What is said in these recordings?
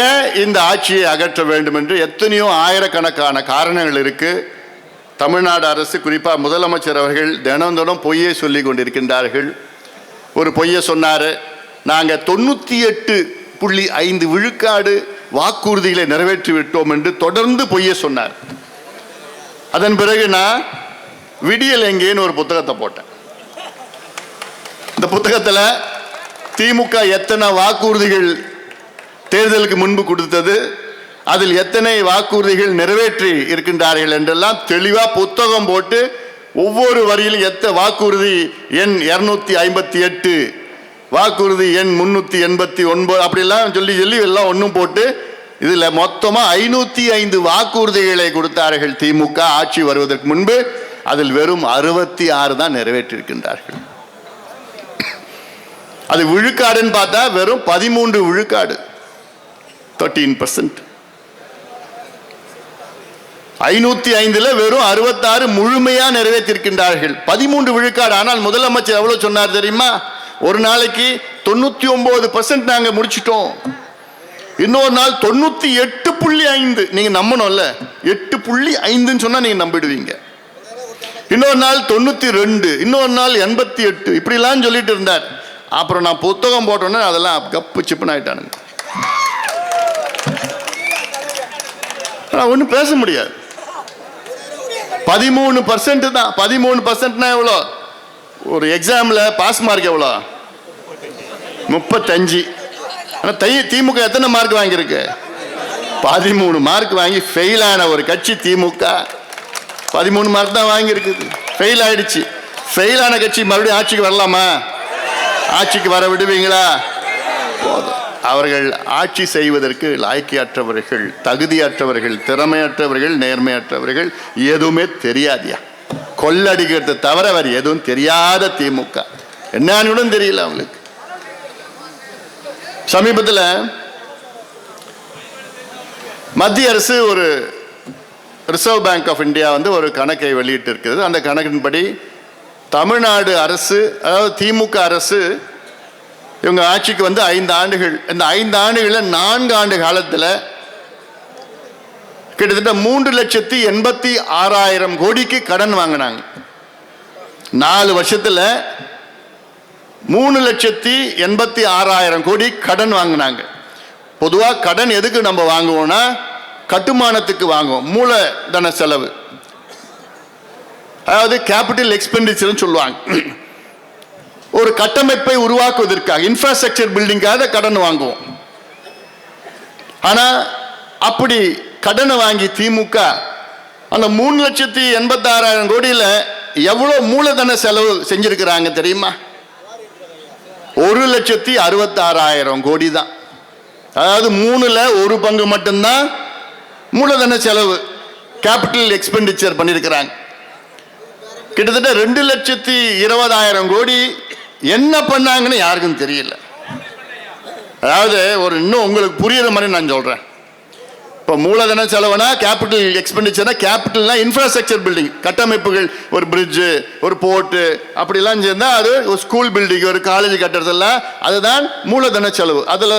ஏன் இந்த ஆட்சியை அகற்ற வேண்டும் என்று எத்தனையோ ஆயிரக்கணக்கான காரணங்கள் இருக்கு. தமிழ்நாடு அரசு, குறிப்பாக முதலமைச்சர் அவர்கள் தினம் தினம் பொய்யை சொல்லி கொண்டிருக்கின்றார்கள். ஒரு பொய்யை சொன்னார், நாங்கள் 98.5 விழுக்காடு வாக்குறுதிகளை நிறைவேற்றி விட்டோம் என்று தொடர்ந்து பொய்யை சொன்னார். அதன் பிறகு நான் விடியல் எங்கேன்னு ஒரு புத்தகத்தை போட்டேன். இந்த புத்தகத்தில் திமுக எத்தனை வாக்குறுதிகள் தேர்தலுக்கு முன்பு கொடுத்தது, அதில் எத்தனை வாக்குறுதிகள் நிறைவேற்றி இருக்கின்றார்கள் என்றெல்லாம் தெளிவாக புத்தகம் போட்டு ஒவ்வொரு வரியிலும் வாக்குறுதி எண் 258, வாக்குறுதி எண் 389 அப்படிலாம் சொல்லி எல்லாம் ஒன்றும் போட்டு இதில் மொத்தமாக 505 வாக்குறுதிகளை கொடுத்தார்கள் திமுக ஆட்சி வருவதற்கு முன்பு. அதில் வெறும் 66 தான் நிறைவேற்றியிருக்கின்றார்கள். அது விழுக்காடுன்னு பார்த்தா வெறும் 13 விழுக்காடு, 13%. 505 வெறும் 66 முழுமையா நிறைவேற்றிருக்கின்றார்கள், 13 விழுக்காடு. ஆனால் முதலமைச்சர் எவ்வளவு சொன்னார் தெரியுமா? ஒரு நாளைக்கு 99% நாங்க முடிச்சிட்டோம். இன்னொரு நாள் 98.5. நீங்க நம்பணும்ல, 8.5 சொன்னா நீங்க நம்பிடுவீங்க. இன்னொரு நாள் 92, இன்னொரு நாள் 88, இப்படிலாம் சொல்லிட்டு இருந்தார். அப்புறம் நான் புத்தகம் போட்டோன்னே அதெல்லாம் கப்பு சிப்புன்னு ஆயிட்டானுங்க. ஒன்றும் பேச முடியாது. 13% தான். 13% எவ்வளோ? ஒரு எக்ஸாமில் பாஸ் மார்க் எவ்வளோ? 35. ஆனால் திமுக எத்தனை மார்க் வாங்கியிருக்கு? 13 மார்க் வாங்கி ஃபெயிலான ஒரு கட்சி திமுக. 13 மார்க் தான் வாங்கியிருக்குது, ஃபெயில் ஆயிடுச்சு. ஃபெயிலான கட்சி மறுபடியும் ஆட்சிக்கு வரலாமா? ஆட்சிக்கு வர விடுவீங்களா? போதும். அவர்கள் ஆட்சி செய்வதற்கு லாய்க்கியற்றவர்கள், தகுதியற்றவர்கள், திறமையற்றவர்கள், நேர்மையற்றவர்கள், எதுவுமே தெரியாதியா. கொள்ளடிக்கிறத தவிர வேறு எதுவும் தெரியாத திமுக. என்னன்னு தெரியல அவங்களுக்கு. சமீபத்தில் மத்திய அரசு ஒரு ரிசர்வ் பேங்க் ஆஃப் இந்தியா ஒரு கணக்கை வெளியிட்டு இருக்கிறது. அந்த கணக்கின்படி தமிழ்நாடு அரசு, அதாவது திமுக அரசு, இவங்க ஆட்சிக்கு 5 ஆண்டுகள். இந்த 5 ஆண்டுகளில் 4 ஆண்டு காலத்தில் கிட்டத்தட்ட 3,86,000 கோடிக்கு கடன் வாங்கினாங்க. 4 வருஷத்தில் 3,86,000 கோடி கடன் வாங்கினாங்க. பொதுவாக கடன் எதுக்கு நம்ம வாங்குவோம்னா கட்டுமானத்துக்கு வாங்குவோம், மூலதன செலவு, அதாவது கேபிட்டல் எக்ஸ்பெண்டிச்சர்னு சொல்லுவாங்க. ஒரு கட்டமைப்பை உருவாக்குவதற்காக, இன்ஃப்ராஸ்ட்ரக்சர் பில்டிங்காக கடன் வாங்குவோம். ஆனால் அப்படி கடனை வாங்கி திமுக அந்த 3,86,000 கோடியில் எவ்வளோ மூலதன செலவு செஞ்சிருக்கிறாங்க தெரியுமா? 1,66,000 கோடி தான். அதாவது 3ல் 1 பங்கு மட்டும்தான் மூலதன செலவு, கேபிட்டல் எக்ஸ்பெண்டிச்சர் பண்ணியிருக்கிறாங்க. கிட்டத்தட்ட 2,20,000 கோடி என்ன பண்ணாங்கன்னு யாருக்கும் தெரியல. அதாவது இன்னும் உங்களுக்கு புரியுற மாதிரி நான் சொல்றேன். இப்போ மூலதன செலவுனா கேபிட்டல் எக்ஸ்பெண்டிச்சர்னா, கேபிட்டல்னா இன்ஃப்ராஸ்ட்ரக்சர் பில்டிங், கட்டமைப்புகள், ஒரு பிரிட்ஜு, ஒரு போர்ட்டு, அப்படிலாம் சேர்ந்தா அது ஒரு ஸ்கூல் பில்டிங், ஒரு காலேஜ் கட்டுறதெல்லாம் அதுதான் மூலதன செலவு. அதில்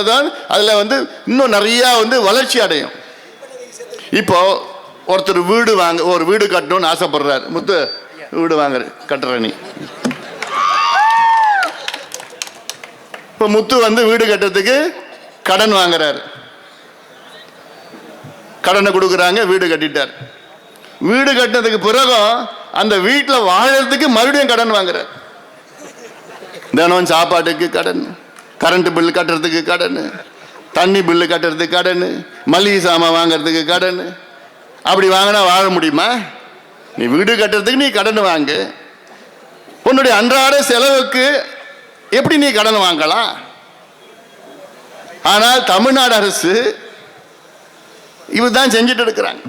இன்னும் நிறையா வளர்ச்சி அடையும். இப்போ ஒருத்தர் ஒரு வீடு கட்டணும்னு ஆசைப்படுறாரு. முத்து, வீடு கட்டுற நீ. இப்போ முத்து வீடு கட்டுறதுக்கு கடன் வாங்குறாரு. கடனை கொடுக்குறாங்க, வீடு கட்டிட்டார். வீடு கட்டினதுக்கு பிறகும் அந்த வீட்டில் வாழறதுக்கு மறுபடியும் கடன் வாங்குறார். தினம் சாப்பாட்டுக்கு கடன், கரண்ட் பில்லு கட்டுறதுக்கு கடன், தண்ணி பில்லு கட்டுறதுக்கு கடன், மளிகை சாமான் வாங்கிறதுக்கு கடன். அப்படி வாங்கினா வாழ முடியுமா? நீ வீடு கட்டுறதுக்கு நீ கடன் வாங்கு, உன்னுடைய அன்றாட செலவுக்கு எப்படி நீ கடன் வாங்கலாம்? ஆனால் தமிழ்நாடு அரசு இதுதான் செஞ்சுட்டு இருக்கிறாங்க.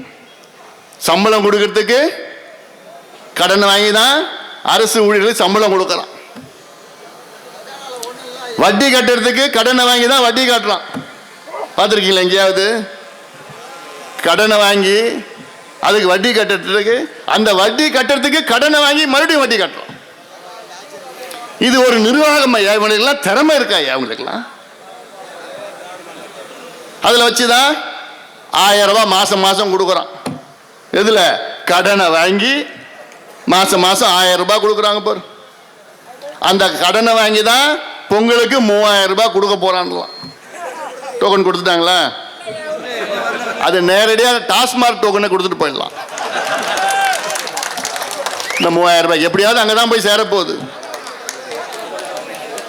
சம்பளம் கொடுக்கறதுக்கு கடன் வாங்கி தான் அரசு ஊழியர்களுக்கு சம்பளம் கொடுக்கலாம். வட்டி கட்டுறதுக்கு கடனை வாங்கி தான் வட்டி கட்டலாம். பார்த்துருக்கீங்களா எங்கேயாவது? கடனை வாங்கி அதுக்கு வட்டி கட்டுறதுக்கு, அந்த வட்டி கட்டுறதுக்கு கடனை வாங்கி மறுபடியும் வட்டி கட்டுறோம். இது ஒரு நிர்வாகம் ஐயா. இவங்களுக்கெல்லாம் திறமை இருக்கா ஐயா? அவங்களுக்கெல்லாம் அதில் வச்சு தான் 1000 ரூபாய் மாதம் மாதம் கொடுக்குறான். இதில் கடனை வாங்கி மாதம் மாதம் 1000 ரூபாய் கொடுக்குறாங்க பாரு. அந்த கடனை வாங்கி தான் பொங்கலுக்கு 3000 ரூபாய் கொடுக்க போகிறான்லாம். டோக்கன் கொடுத்துட்டாங்களா? அது நேரடியாக டாஸ்மார்க் டோக்கனை கொடுத்துட்டு போயிடலாம். இந்த 3000 ரூபாய் எப்படியாவது அங்கே தான் போய் சேரப்போகுது.